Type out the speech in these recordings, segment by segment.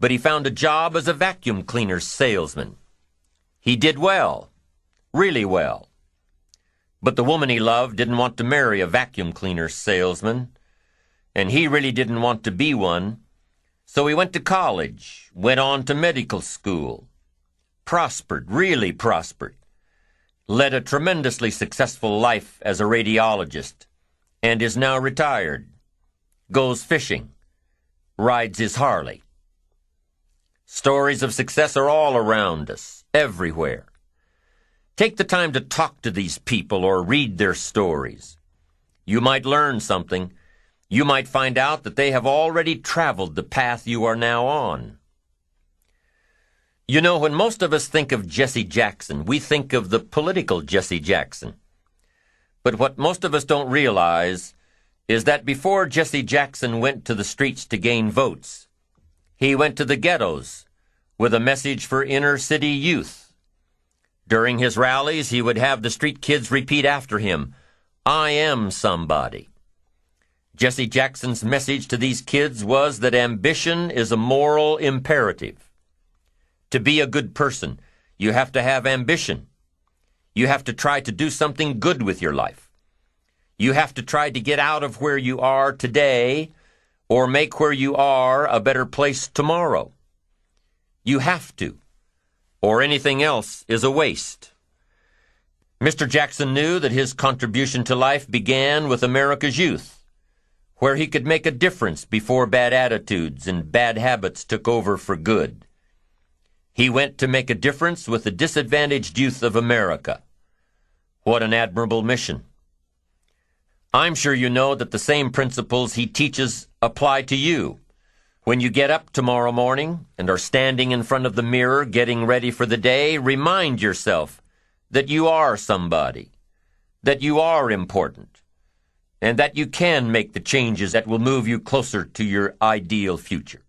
but he found a job as a vacuum cleaner salesman. He did well, really well. But the woman he loved didn't want to marry a vacuum cleaner salesman, and he really didn't want to be one, so he went to college, went on to medical school, prospered, really prospered, led a tremendously successful life as a radiologist, and is now retired, goes fishing, rides his Harley. Stories of success are all around us, everywhere. Take the time to talk to these people or read their stories. You might learn something. You might find out that they have already traveled the path you are now on. You know, when most of us think of Jesse Jackson, we think of the political Jesse Jackson. But what most of us don't realize is that before Jesse Jackson went to the streets to gain votes, he went to the ghettos with a message for inner-city youth. During his rallies, he would have the street kids repeat after him, "I am somebody." Jesse Jackson's message to these kids was that ambition is a moral imperative. To be a good person, you have to have ambition. You have to try to do something good with your life. You have to try to get out of where you are today or make where you are a better place tomorrow. You have to, or anything else is a waste. Mr. Jackson knew that his contribution to life began with America's youth, where he could make a difference before bad attitudes and bad habits took over for good. He went to make a difference with the disadvantaged youth of America. What an admirable mission. I'm sure you know that the same principles he teaches apply to you. When you get up tomorrow morning and are standing in front of the mirror getting ready for the day, remind yourself that you are somebody, that you are important, and that you can make the changes that will move you closer to your ideal future.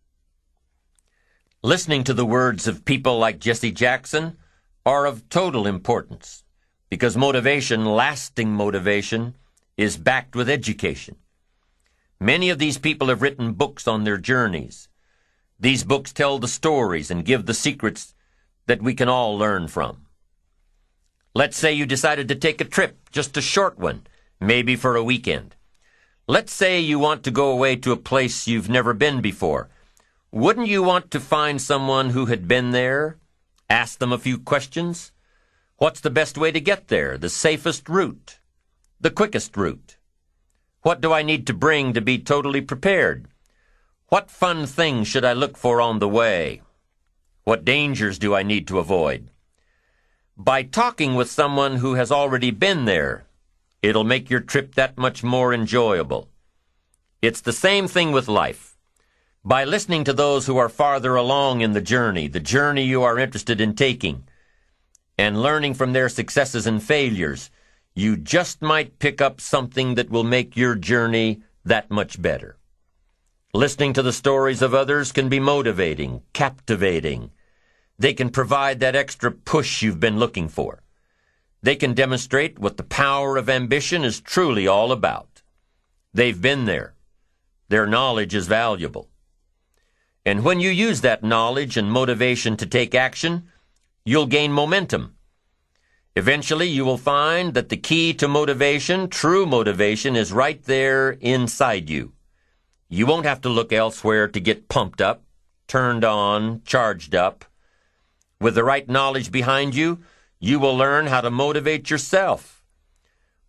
Listening to the words of people like Jesse Jackson are of total importance because motivation, lasting motivation, is backed with education. Many of these people have written books on their journeys. These books tell the stories and give the secrets that we can all learn from. Let's say you decided to take a trip, just a short one, maybe for a weekend. Let's say you want to go away to a place you've never been before. Wouldn't you want to find someone who had been there? Ask them a few questions. What's the best way to get there? The safest route? The quickest route? What do I need to bring to be totally prepared? What fun things should I look for on the way? What dangers do I need to avoid? By talking with someone who has already been there, it'll make your trip that much more enjoyable. It's the same thing with life. By listening to those who are farther along in the journey you are interested in taking, and learning from their successes and failures, you just might pick up something that will make your journey that much better. Listening to the stories of others can be motivating, captivating. They can provide that extra push you've been looking for. They can demonstrate what the power of ambition is truly all about. They've been there. Their knowledge is valuable. And when you use that knowledge and motivation to take action, you'll gain momentum. Eventually, you will find that the key to motivation, true motivation, is right there inside you. You won't have to look elsewhere to get pumped up, turned on, charged up. With the right knowledge behind you, you will learn how to motivate yourself.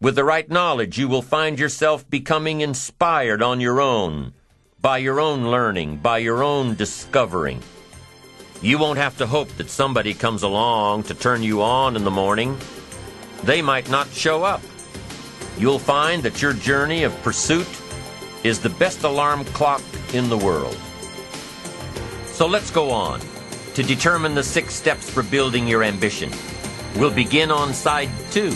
With the right knowledge, you will find yourself becoming inspired on your own, by your own learning, by your own discovering. You won't have to hope that somebody comes along to turn you on in the morning. They might not show up. You'll find that your journey of pursuit is the best alarm clock in the world. So let's go on to determine the 6 steps for building your ambition. We'll begin on side 2.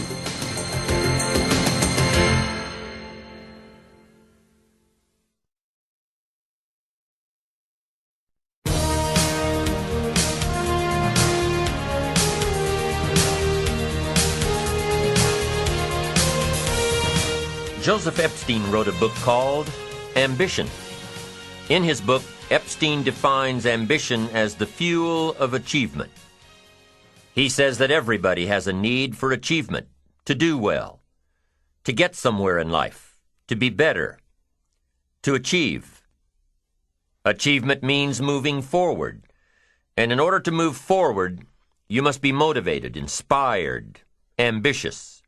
Joseph Epstein wrote a book called Ambition. In his book, Epstein defines ambition as the fuel of achievement. He says that everybody has a need for achievement, to do well, to get somewhere in life, to be better, to achieve. Achievement means moving forward, and in order to move forward, you must be motivated, inspired, ambitious.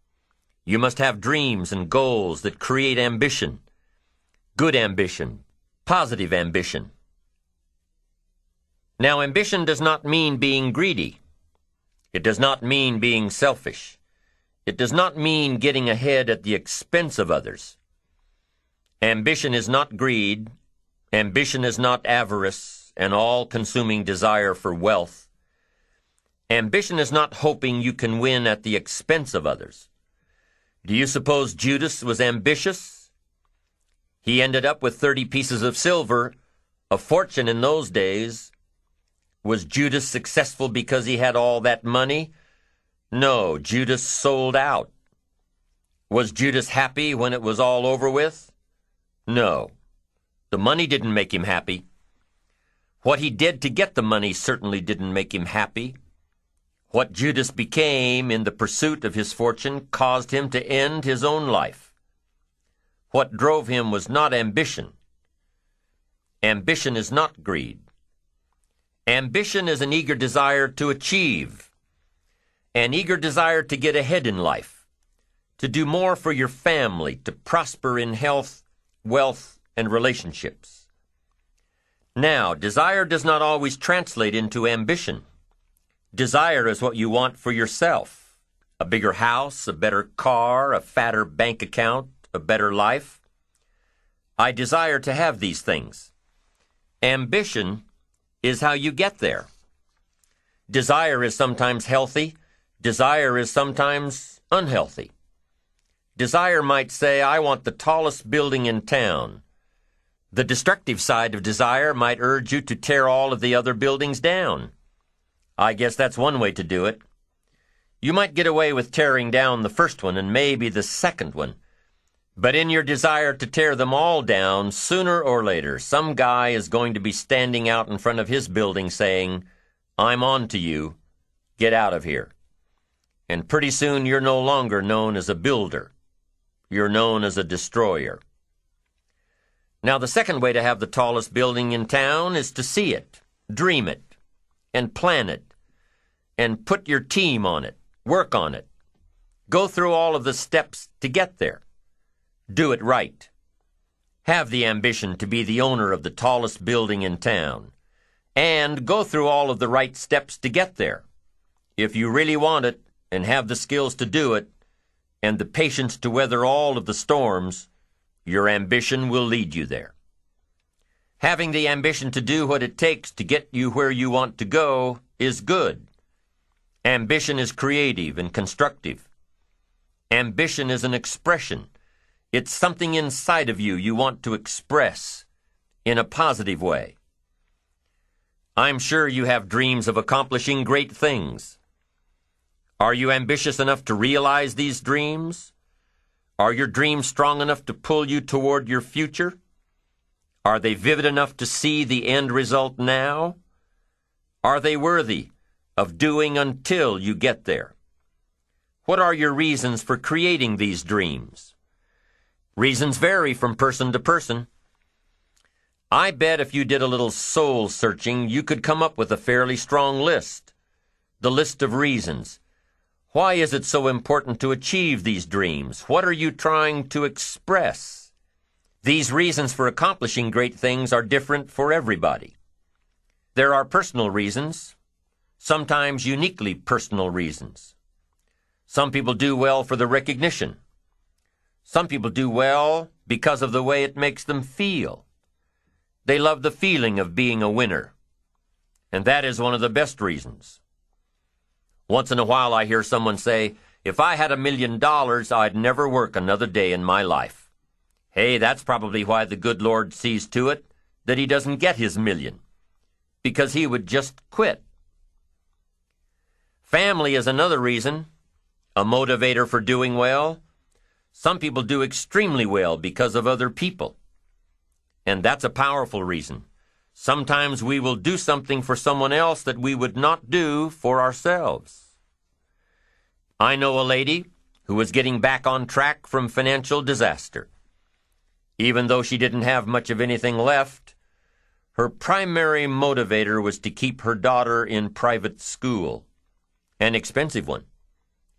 You must have dreams and goals that create ambition, good ambition, positive ambition. Now, ambition does not mean being greedy. It does not mean being selfish. It does not mean getting ahead at the expense of others. Ambition is not greed. Ambition is not avarice, an all-consuming desire for wealth. Ambition is not hoping you can win at the expense of others. Do you suppose Judas was ambitious? He ended up with 30 pieces of silver, a fortune in those days. Was Judas successful because he had all that money? No, Judas sold out. Was Judas happy when it was all over with? No. The money didn't make him happy. What he did to get the money certainly didn't make him happy. What Judas became in the pursuit of his fortune caused him to end his own life. What drove him was not ambition. Ambition is not greed. Ambition is an eager desire to achieve, an eager desire to get ahead in life, to do more for your family, to prosper in health, wealth, and relationships. Now, desire does not always translate into ambition. Desire is what you want for yourself: a bigger house, a better car, a fatter bank account, a better life. I desire to have these things. Ambition is how you get there. Desire is sometimes healthy. Desire is sometimes unhealthy. Desire might say, I want the tallest building in town. The destructive side of desire might urge you to tear all of the other buildings down. I guess that's one way to do it. You might get away with tearing down the first one and maybe the second one. But in your desire to tear them all down, sooner or later, some guy is going to be standing out in front of his building saying, I'm on to you. Get out of here. And pretty soon you're no longer known as a builder. You're known as a destroyer. Now, the second way to have the tallest building in town is to see it, dream it, and plan it, and put your team on it, work on it. Go through all of the steps to get there. Do it right. Have the ambition to be the owner of the tallest building in town, and go through all of the right steps to get there. If you really want it, and have the skills to do it, and the patience to weather all of the storms, your ambition will lead you there. Having the ambition to do what it takes to get you where you want to go is good. Ambition is creative and constructive. Ambition is an expression. It's something inside of you want to express in a positive way. I'm sure you have dreams of accomplishing great things. Are you ambitious enough to realize these dreams? Are your dreams strong enough to pull you toward your future? Are they vivid enough to see the end result now? Are they worthy of doing until you get there? What are your reasons for creating these dreams? Reasons vary from person to person. I bet if you did a little soul searching, you could come up with a fairly strong list. The list of reasons. Why is it so important to achieve these dreams? What are you trying to express? These reasons for accomplishing great things are different for everybody. There are personal reasons, sometimes uniquely personal reasons. Some people do well for the recognition. Some people do well because of the way it makes them feel. They love the feeling of being a winner, and that is one of the best reasons. Once in a while I hear someone say, if I had $1 million, I'd never work another day in my life. Hey, that's probably why the good Lord sees to it that he doesn't get his million, because he would just quit. Family is another reason, a motivator for doing well. Some people do extremely well because of other people, and that's a powerful reason. Sometimes we will do something for someone else that we would not do for ourselves. I know a lady who was getting back on track from financial disaster. Even though she didn't have much of anything left, her primary motivator was to keep her daughter in private school, an expensive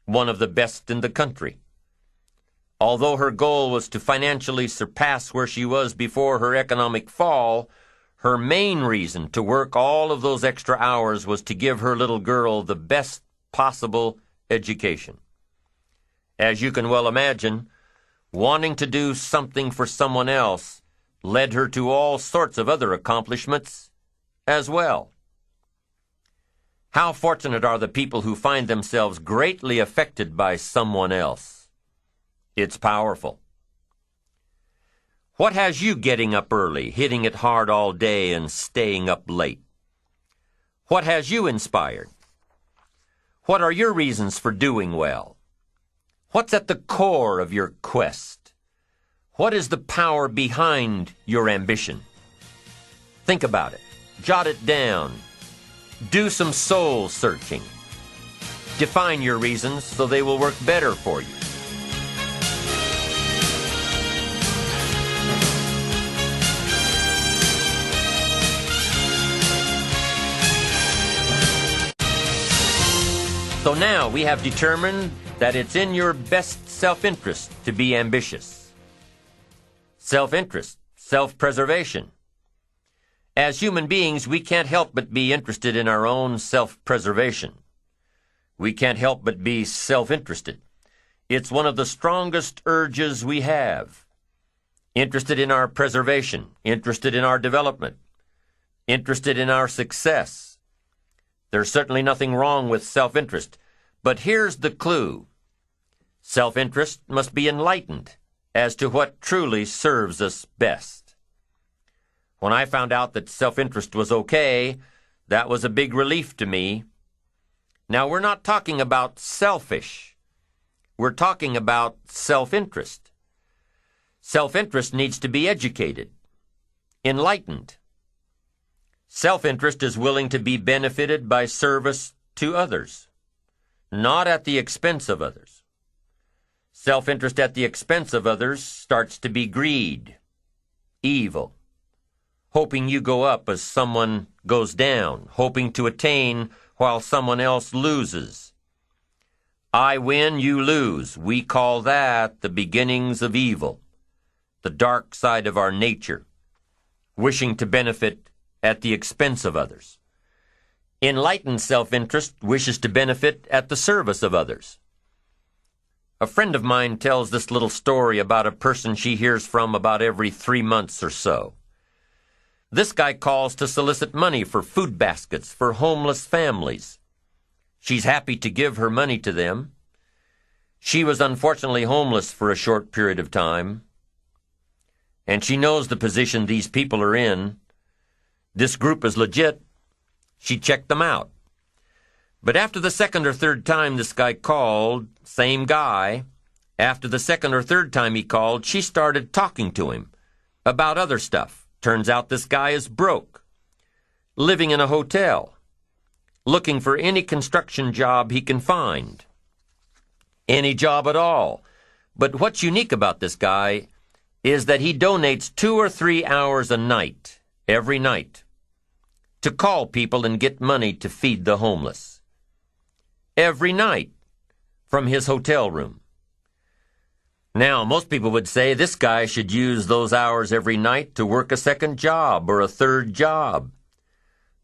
one of the best in the country. Although her goal was to financially surpass where she was before her economic fall, her main reason to work all of those extra hours was to give her little girl the best possible education. As you can well imagine, wanting to do something for someone else led her to all sorts of other accomplishments as well. How fortunate are the people who find themselves greatly affected by someone else. It's powerful. What has you getting up early, hitting it hard all day, and staying up late? What has you inspired? What are your reasons for doing well? What's at the core of your quest? What is the power behind your ambition? Think about it. Jot it down. Do some soul searching. Define your reasons so they will work better for you. So now we have determined that it's in your best self-interest to be ambitious. Self-interest, self-preservation. As human beings, we can't help but be interested in our own self-preservation. We can't help but be self-interested. It's one of the strongest urges we have. Interested in our preservation, interested in our development, interested in our success. There's certainly nothing wrong with self-interest, but here's the clue. Self-interest must be enlightened as to what truly serves us best. When I found out that self-interest was okay, that was a big relief to me. Now, we're not talking about selfish. We're talking about self-interest. Self-interest needs to be educated, enlightened. Self-interest is willing to be benefited by service to others, not at the expense of others. Self-interest at the expense of others starts to be greed, evil, hoping you go up as someone goes down, hoping to attain while someone else loses. I win, you lose. We call that the beginnings of evil, the dark side of our nature, wishing to benefit at the expense of others. Enlightened self-interest wishes to benefit at the service of others. A friend of mine tells this little story about a person she hears from about every 3 months or so. This guy calls to solicit money for food baskets for homeless families. She's happy to give her money to them. She was unfortunately homeless for a short period of time, and she knows the position these people are in. This group is legit. She checked them out. But after the second or third time this guy called, same guy, after the second or third time he called, she started talking to him about other stuff. Turns out this guy is broke, living in a hotel, looking for any construction job he can find. Any job at all. But what's unique about this guy is that he donates 2 or 3 hours a night, every night, to call people and get money to feed the homeless. Every night, from his hotel room. Now, most people would say this guy should use those hours every night to work a second job or a third job.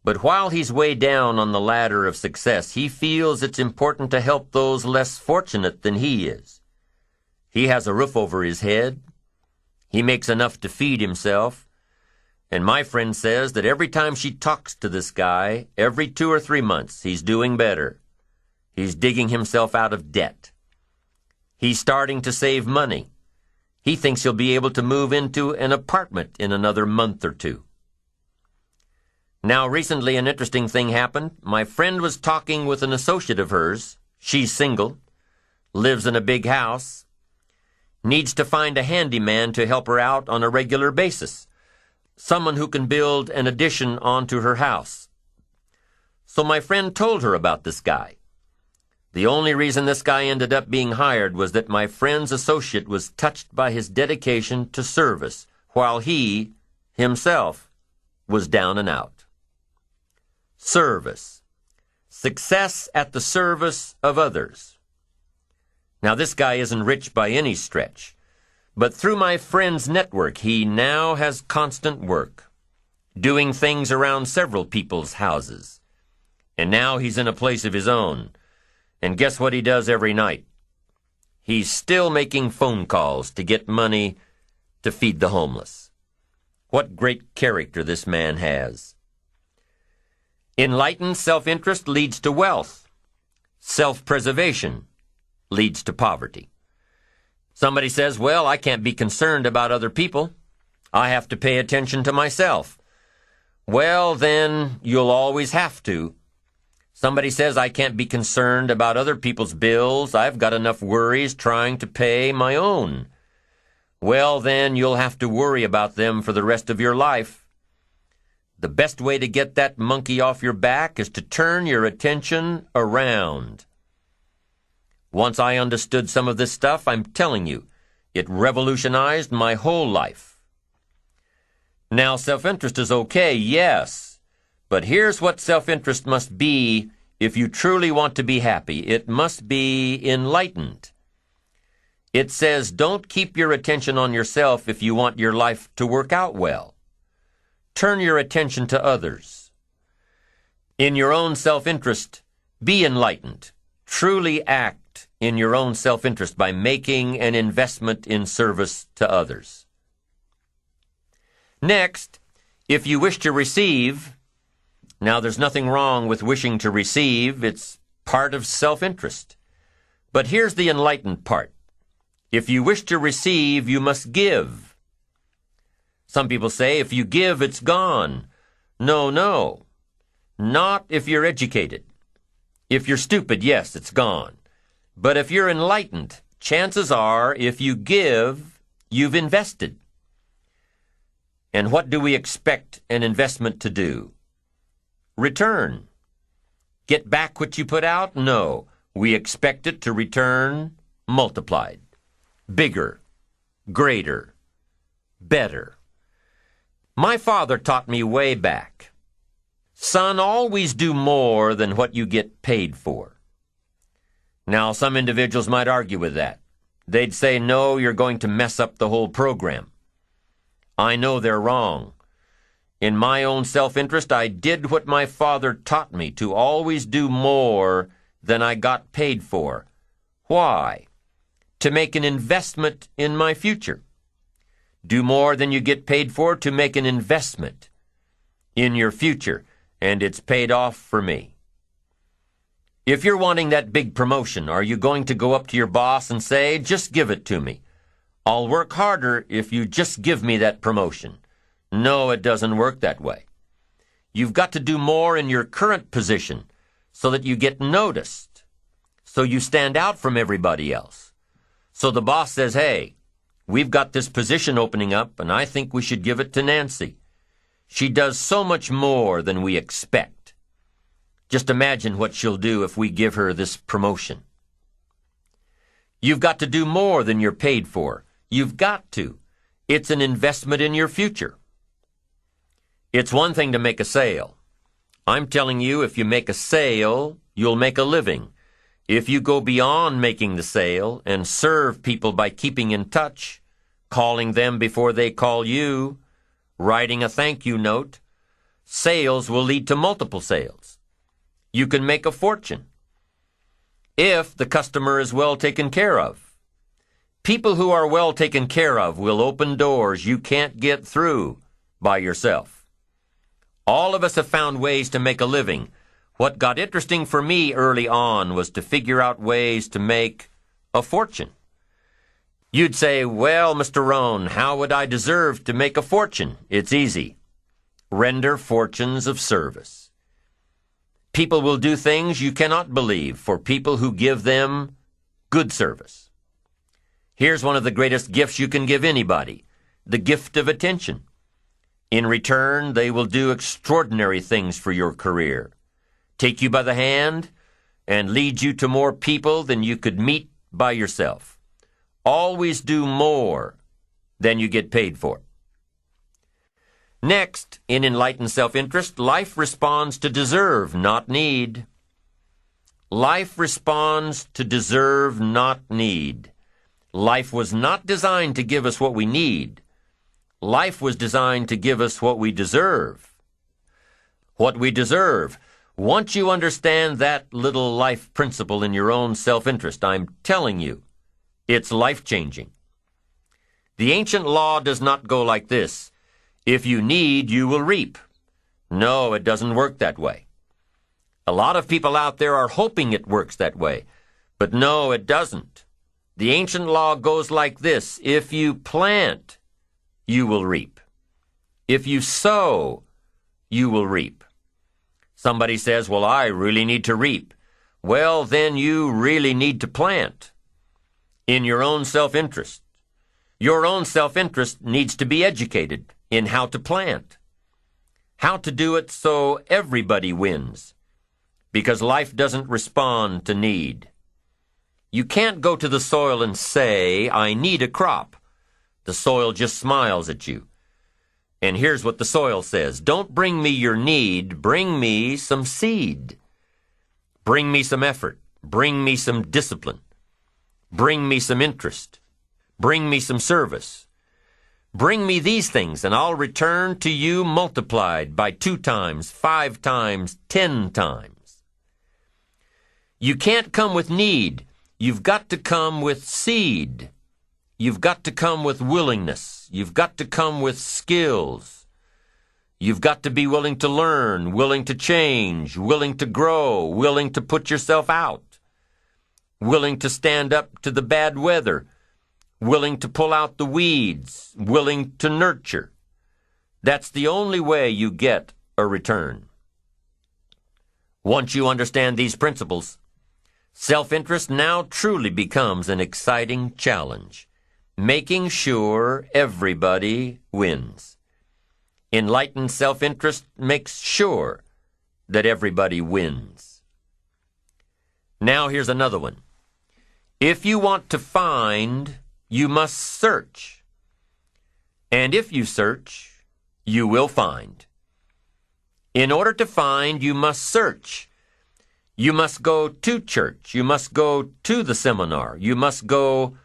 But while he's way down on the ladder of success, he feels it's important to help those less fortunate than he is. He has a roof over his head. He makes enough to feed himself. And my friend says that every time she talks to this guy, every 2 or 3 months, he's doing better. He's digging himself out of debt. He's starting to save money. He thinks he'll be able to move into an apartment in another month or 2. Now, recently an interesting thing happened. My friend was talking with an associate of hers. She's single, lives in a big house, needs to find a handyman to help her out on a regular basis. someone who can build an addition onto her house. So my friend told her about this guy. The only reason this guy ended up being hired was that my friend's associate was touched by his dedication to service, while he, himself, was down and out. Service. Success at the service of others. Now, this guy isn't rich by any stretch, but through my friend's network, he now has constant work, doing things around several people's houses. And now he's in a place of his own. And guess what he does every night? He's still making phone calls to get money to feed the homeless. What great character this man has. Enlightened self-interest leads to wealth. Self-preservation leads to poverty. Somebody says, well, I can't be concerned about other people. I have to pay attention to myself. Well, then you'll always have to. Somebody says, I can't be concerned about other people's bills. I've got enough worries trying to pay my own. Well, then you'll have to worry about them for the rest of your life. The best way to get that monkey off your back is to turn your attention around. Once I understood some of this stuff, I'm telling you, it revolutionized my whole life. Now, self-interest is okay, yes, but here's what self-interest must be if you truly want to be happy. It must be enlightened. It says, don't keep your attention on yourself if you want your life to work out well. Turn your attention to others. In your own self-interest, be enlightened. Truly act in your own self-interest by making an investment in service to others. Next, if you wish to receive, now there's nothing wrong with wishing to receive. It's part of self-interest. But here's the enlightened part. If you wish to receive, you must give. Some people say, if you give, it's gone. No. Not if you're educated. If you're stupid, yes, it's gone. But if you're enlightened, chances are, if you give, you've invested. And what do we expect an investment to do? Return. Get back what you put out? No. We expect it to return multiplied. Bigger, greater, better. My father taught me way back, son, always do more than what you get paid for. Now, some individuals might argue with that. They'd say, no, you're going to mess up the whole program. I know they're wrong. In my own self-interest, I did what my father taught me, to always do more than I got paid for. Why? To make an investment in my future. Do more than you get paid for to make an investment in your future, and it's paid off for me. If you're wanting that big promotion, are you going to go up to your boss and say, just give it to me? I'll work harder if you just give me that promotion. No, it doesn't work that way. You've got to do more in your current position so that you get noticed, so you stand out from everybody else. So the boss says, hey, we've got this position opening up, and I think we should give it to Nancy. She does so much more than we expect. Just imagine what she'll do if we give her this promotion. You've got to do more than you're paid for. You've got to. It's an investment in your future. It's one thing to make a sale. I'm telling you, if you make a sale, you'll make a living. If you go beyond making the sale and serve people by keeping in touch, calling them before they call you, writing a thank you note, sales will lead to multiple sales. You can make a fortune if the customer is well taken care of. People who are well taken care of will open doors you can't get through by yourself. All of us have found ways to make a living. What got interesting for me early on was to figure out ways to make a fortune. You'd say, well, Mr. Rohn, how would I deserve to make a fortune? It's easy. Render fortunes of service. People will do things you cannot believe for people who give them good service. Here's one of the greatest gifts you can give anybody, the gift of attention. In return, they will do extraordinary things for your career, take you by the hand, and lead you to more people than you could meet by yourself. Always do more than you get paid for. Next, in enlightened self-interest, life responds to deserve, not need. Life responds to deserve, not need. Life was not designed to give us what we need. Life was designed to give us what we deserve. What we deserve. Once you understand that little life principle in your own self-interest, I'm telling you, it's life-changing. The ancient law does not go like this. If you need, you will reap. No, it doesn't work that way. A lot of people out there are hoping it works that way, but no, it doesn't. The ancient law goes like this. If you plant, you will reap. If you sow, you will reap. Somebody says, well, I really need to reap. Well, then you really need to plant in your own self-interest. Your own self-interest needs to be educated in how to plant, how to do it so everybody wins, because life doesn't respond to need. You can't go to the soil and say, I need a crop. The soil just smiles at you. And here's what the soil says. Don't bring me your need, bring me some seed. Bring me some effort. Bring me some discipline. Bring me some interest. Bring me some service. Bring me these things, and I'll return to you multiplied by 2 times, 5 times, 10 times. You can't come with need. You've got to come with seed. You've got to come with willingness. You've got to come with skills. You've got to be willing to learn, willing to change, willing to grow, willing to put yourself out, willing to stand up to the bad weather, willing to pull out the weeds, willing to nurture. That's the only way you get a return. Once you understand these principles, self-interest now truly becomes an exciting challenge, making sure everybody wins. Enlightened self-interest makes sure that everybody wins. Now here's another one. If you want to find, you must search. And if you search, you will find. In order to find, you must search. You must go to church. You must go to the seminar. You must go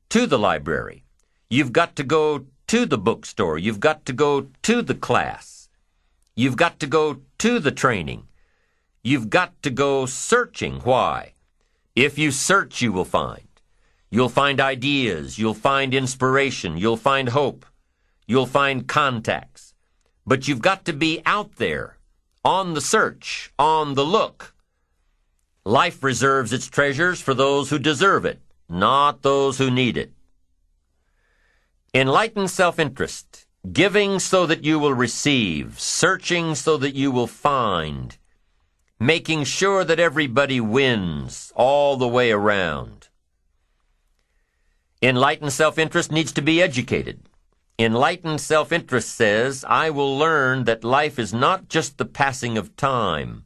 to the library. You've got to go to the bookstore. You've got to go to the class. You've got to go to the training. You've got to go searching. Why? If you search, you will find. You'll find ideas. You'll find inspiration. You'll find hope. You'll find contacts. But you've got to be out there, on the search, on the look. Life reserves its treasures for those who deserve it, not those who need it. Enlightened self-interest, giving so that you will receive, searching so that you will find, making sure that everybody wins all the way around. Enlightened self-interest needs to be educated. Enlightened self-interest says, I will learn that life is not just the passing of time.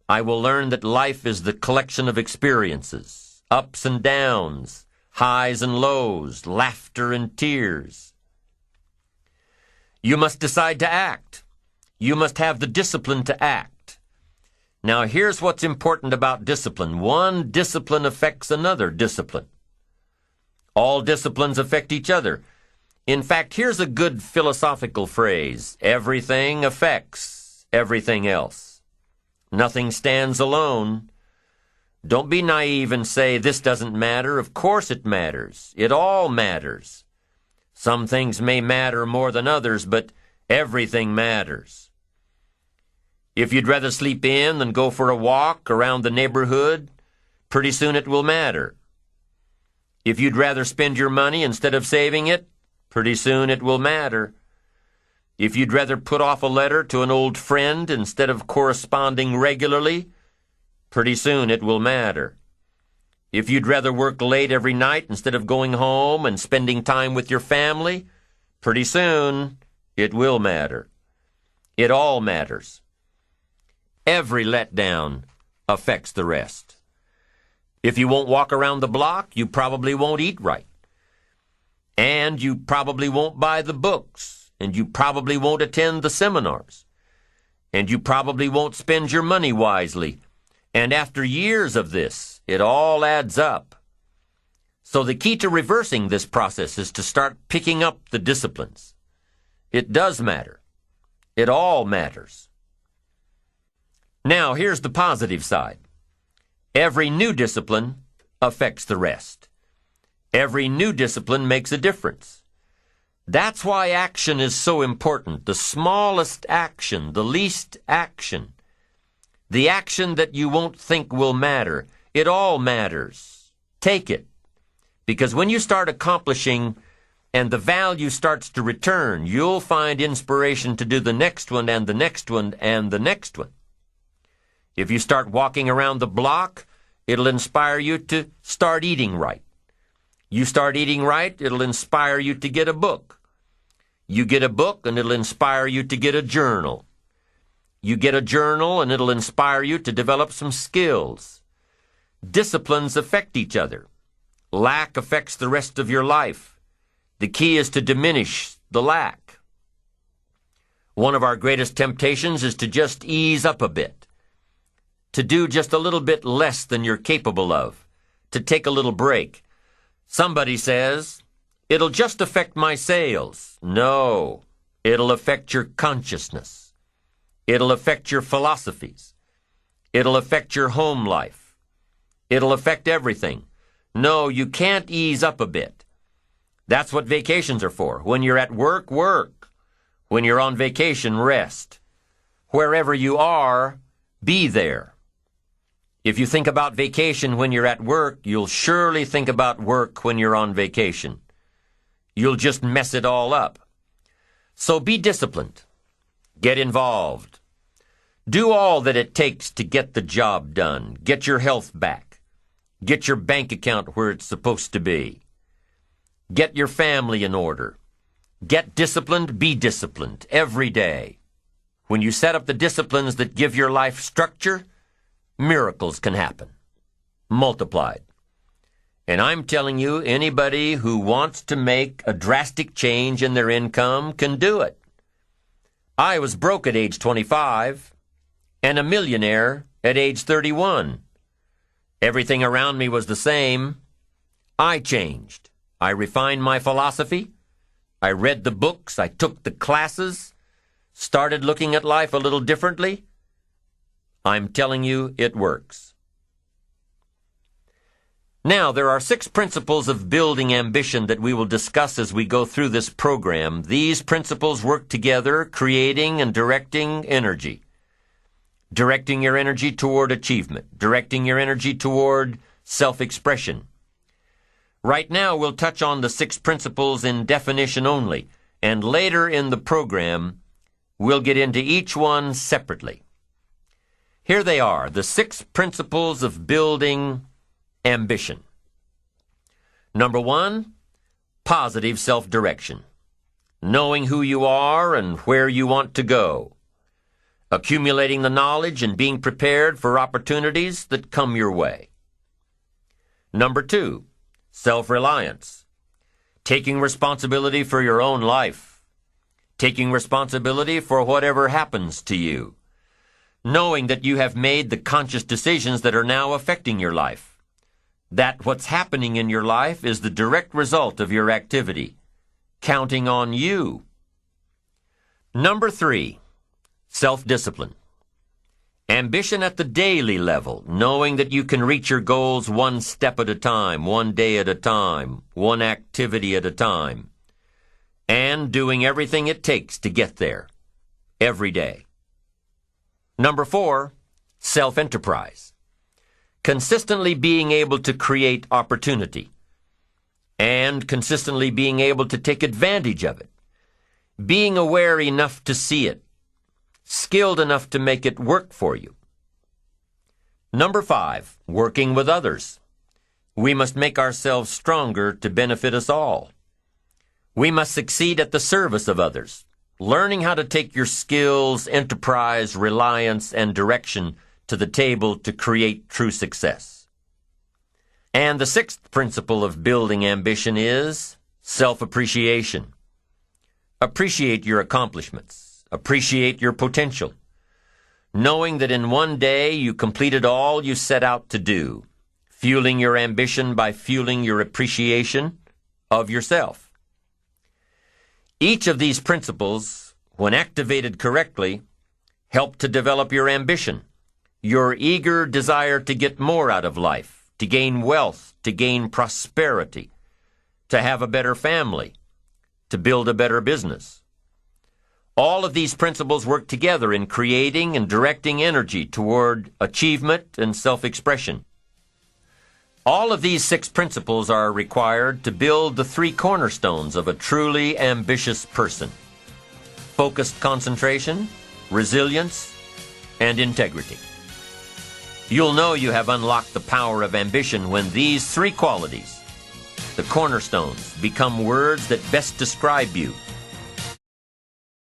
I will learn that life is the collection of experiences, ups and downs, highs and lows, laughter and tears. You must decide to act. You must have the discipline to act. Now here's what's important about discipline. One discipline affects another discipline. All disciplines affect each other. In fact, here's a good philosophical phrase. Everything affects everything else. Nothing stands alone. Don't be naive and say, this doesn't matter. Of course it matters. It all matters. Some things may matter more than others, but everything matters. If you'd rather sleep in than go for a walk around the neighborhood, pretty soon it will matter. If you'd rather spend your money instead of saving it, pretty soon it will matter. If you'd rather put off a letter to an old friend instead of corresponding regularly, pretty soon it will matter. If you'd rather work late every night instead of going home and spending time with your family, pretty soon It will matter. It all matters. Every letdown affects the rest. If you won't walk around the block, you probably won't eat right. And you probably won't buy the books. And you probably won't attend the seminars. And you probably won't spend your money wisely. And after years of this, it all adds up. So the key to reversing this process is to start picking up the disciplines. It does matter. It all matters. Now, here's the positive side. Every new discipline affects the rest. Every new discipline makes a difference. That's why action is so important. The smallest action, the least action, the action that you won't think will matter, it all matters. Take it. Because when you start accomplishing and the value starts to return, you'll find inspiration to do the next one and the next one and the next one. If you start walking around the block, it'll inspire you to start eating right. You start eating right, it'll inspire you to get a book. You get a book, and it'll inspire you to get a journal. You get a journal, and it'll inspire you to develop some skills. Disciplines affect each other. Lack affects the rest of your life. The key is to diminish the lack. One of our greatest temptations is to just ease up a bit, to do just a little bit less than you're capable of, to take a little break. Somebody says, it'll just affect my sales. No, it'll affect your consciousness. It'll affect your philosophies. It'll affect your home life. It'll affect everything. No, you can't ease up a bit. That's what vacations are for. When you're at work, work. When you're on vacation, rest. Wherever you are, be there. If you think about vacation when you're at work, you'll surely think about work when you're on vacation. You'll just mess it all up. So be disciplined. Get involved. Do all that it takes to get the job done. Get your health back. Get your bank account where it's supposed to be. Get your family in order. Get disciplined, be disciplined every day. When you set up the disciplines that give your life structure, miracles can happen, multiplied. And I'm telling you, anybody who wants to make a drastic change in their income can do it. I was broke at age 25 and a millionaire at age 31. Everything around me was the same. I changed. I refined my philosophy. I read the books. I took the classes. Started looking at life a little differently. I'm telling you, it works. Now, there are 6 principles of building ambition that we will discuss as we go through this program. These principles work together, creating and directing energy. Directing your energy toward achievement. Directing your energy toward self-expression. Right now, we'll touch on the 6 principles in definition only, and later in the program, we'll get into each one separately. Here they are, the 6 principles of building ambition. Number 1, positive self-direction. Knowing who you are and where you want to go. Accumulating the knowledge and being prepared for opportunities that come your way. Number 2, self-reliance. Taking responsibility for your own life. Taking responsibility for whatever happens to you. Knowing that you have made the conscious decisions that are now affecting your life. That what's happening in your life is the direct result of your activity. Counting on you. Number 3, self-discipline. Ambition at the daily level, knowing that you can reach your goals one step at a time, one day at a time, one activity at a time, and doing everything it takes to get there, every day. Number 4, self-enterprise. Consistently being able to create opportunity, and consistently being able to take advantage of it. Being aware enough to see it, skilled enough to make it work for you. Number 5, working with others. We must make ourselves stronger to benefit us all. We must succeed at the service of others, learning how to take your skills, enterprise, reliance, and direction to the table to create true success. And the sixth principle of building ambition is self-appreciation. Appreciate your accomplishments. Appreciate your potential. Knowing that in one day you completed all you set out to do, fueling your ambition by fueling your appreciation of yourself. Each of these principles, when activated correctly, help to develop your ambition, your eager desire to get more out of life, to gain wealth, to gain prosperity, to have a better family, to build a better business. All of these principles work together in creating and directing energy toward achievement and self-expression. All of these 6 principles are required to build the 3 cornerstones of a truly ambitious person: focused concentration, resilience, and integrity. You'll know you have unlocked the power of ambition when these 3 qualities, the cornerstones, become words that best describe you